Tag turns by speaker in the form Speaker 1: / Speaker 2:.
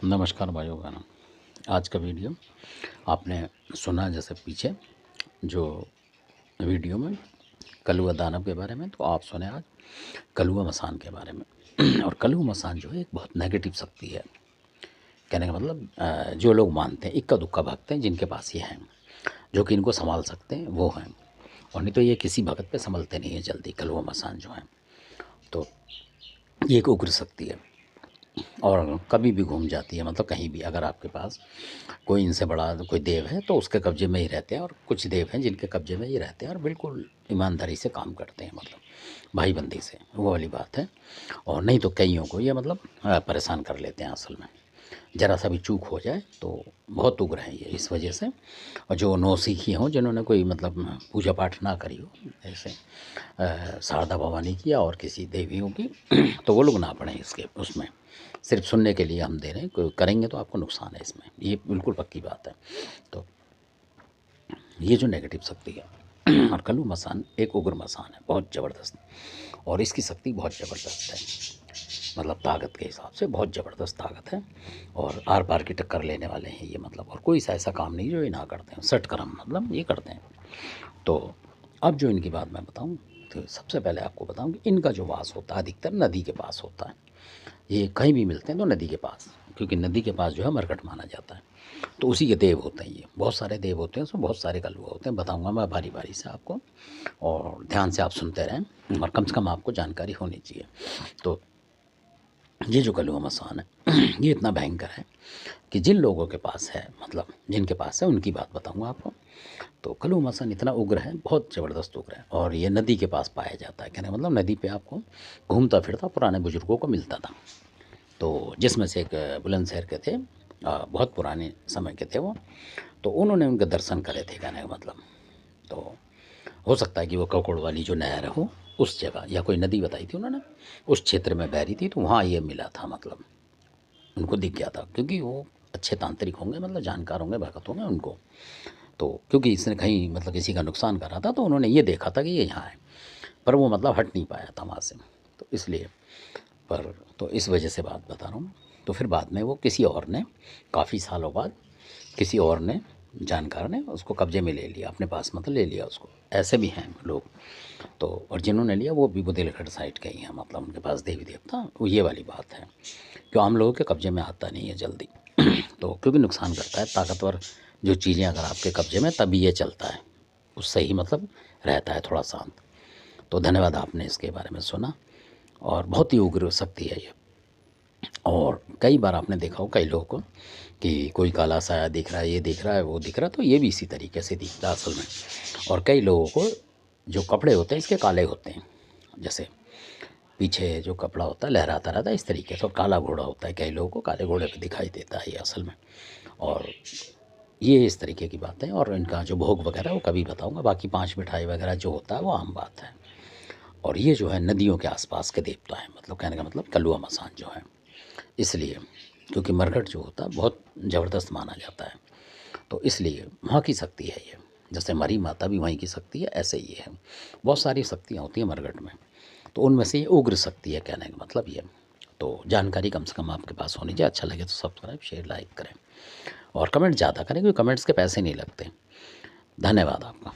Speaker 1: नमस्कार भाइयों बहनों। आज का वीडियो आपने सुना जैसे पीछे जो वीडियो में कलुआ दानव के बारे में, तो आप सुने आज कलुआ मसान के बारे में। और कलुआ मसान जो है एक बहुत नेगेटिव शक्ति है। कहने का मतलब जो लोग मानते हैं, इक्का दुक्का भक्त हैं जिनके पास ये हैं, जो कि इनको संभाल सकते हैं वो हैं, और नहीं तो ये किसी भगत पे संभलते नहीं है जल्दी। कलुआ मसान जो है तो ये एक उग्र शक्ति है और कभी भी घूम जाती है। मतलब कहीं भी अगर आपके पास कोई इनसे बड़ा कोई देव है तो उसके कब्जे में ही रहते हैं, और कुछ देव हैं जिनके कब्जे में ही रहते हैं और बिल्कुल ईमानदारी से काम करते हैं, मतलब भाईबंदी से, वो वाली बात है। और नहीं तो कईयों को ये मतलब परेशान कर लेते हैं असल में। ज़रा सा भी चूक हो जाए तो बहुत उग्र हैं ये इस वजह से। और जो नौसिखी हों, जिन्होंने कोई मतलब पूजा पाठ ना करी हो, जैसे शारदा भवानी की या और किसी देवियों की, तो वो लोग ना पढ़ें इसके उसमें। सिर्फ सुनने के लिए हम दे रहे हैं, कोई करेंगे तो आपको नुकसान है इसमें, ये बिल्कुल पक्की बात है। तो ये जो नेगेटिव शक्ति है और कलु मसान एक उग्र मसान है, बहुत ज़बरदस्त, और इसकी शक्ति बहुत ज़बरदस्त है। मतलब ताकत के हिसाब से बहुत ज़बरदस्त ताकत है, और आर पार की टक्कर लेने वाले हैं ये, मतलब। और कोई सा ऐसा काम नहीं जो ये ना करते हैं, सट कर्म मतलब ये करते हैं। तो अब जो इनकी बात मैं बताऊं, तो सबसे पहले आपको बताऊं कि इनका जो वास होता है अधिकतर नदी के पास होता है। ये कहीं भी मिलते हैं तो नदी के पास, क्योंकि नदी के पास जो है मरकट माना जाता है। तो उसी के देव होते हैं ये, बहुत सारे देव होते हैं, उसमें बहुत सारे कलुआ होते हैं। बताऊंगा मैं बारी बारी से आपको, और ध्यान से आप सुनते रहें, और कम से कम आपको जानकारी होनी चाहिए। तो ये जो कलुआ मसान है ये इतना भयंकर है कि जिन लोगों के पास है, मतलब जिनके पास है, उनकी बात बताऊंगा आपको। तो कलुआ मसान इतना उग्र है, बहुत ज़बरदस्त उग्र है, और ये नदी के पास पाया जाता है। कहने का मतलब नदी पे आपको घूमता फिरता पुराने बुजुर्गों को मिलता था। तो जिसमें से एक बुलंदशहर के थे, बहुत पुराने समय के थे वो, तो उन्होंने उनके दर्शन करे थे, कहने का मतलब। तो हो सकता है कि वो ककोड़ वाली जो नहर हो उस जगह, या कोई नदी बताई थी उन्होंने, उस क्षेत्र में बह रही थी, तो वहाँ ये मिला था, मतलब उनको दिख गया था, क्योंकि वो अच्छे तांत्रिक होंगे, मतलब जानकार होंगे, भगत होंगे उनको। तो क्योंकि इसने कहीं मतलब किसी का नुकसान करा था, तो उन्होंने ये देखा था कि ये यहाँ है, पर वो मतलब हट नहीं पाया था वहाँ से, तो इसलिए। पर तो इस वजह से बात बता रहा हूँ। तो फिर बाद में वो किसी और ने, काफ़ी सालों बाद किसी और ने, जानकार ने उसको कब्जे में ले लिया अपने पास, मतलब ले लिया उसको। ऐसे भी हैं लोग। तो और जिन्होंने लिया वो भी बुदेलखंड साइड के ही हैं, मतलब उनके पास देवी देवता, वो ये वाली बात है। क्यों आम लोगों के कब्जे में आता नहीं है जल्दी तो क्योंकि नुकसान करता है। ताकतवर जो चीज़ें अगर आपके कब्जे में, तभी ये चलता है, उससे ही मतलब रहता है थोड़ा शांत। तो धन्यवाद, आपने इसके बारे में सुना, और बहुत ही उग्र शक्ति है ये। और कई बार आपने देखा हो कई लोगों को कि कोई काला साया दिख रहा है, ये दिख रहा है, वो दिख रहा है, तो ये भी इसी तरीके से दिखता है असल में। और कई लोगों को जो कपड़े होते हैं इसके काले होते हैं, जैसे पीछे जो कपड़ा होता है लहराता रहता है इस तरीके से, और काला घोड़ा होता है, कई लोगों को काले घोड़े पे दिखाई देता है ये असल में। और ये इस तरीके की बात है। और इनका जो भोग वगैरह वो कभी बताऊंगा, बाकी 5 मिठाई वगैरह जो होता है वो आम बात है। और ये जो है नदियों के आसपास के देवता है, मतलब कहने का मतलब कलुआ मसान जो है, इसलिए क्योंकि मरघट जो होता है बहुत ज़बरदस्त माना जाता है, तो इसलिए वहाँ की शक्ति है ये। जैसे मरी माता भी वहीं की शक्ति है, ऐसे ही है। बहुत सारी शक्तियाँ होती हैं मरघट में, तो उनमें से ये उग्र शक्ति है, कहने का मतलब ये। तो जानकारी कम से कम आपके पास होनी चाहिए। अच्छा लगे तो सब्सक्राइब, शेयर, लाइक करें, और कमेंट ज़्यादा करें, क्योंकि कमेंट्स के पैसे नहीं लगते। धन्यवाद आपका।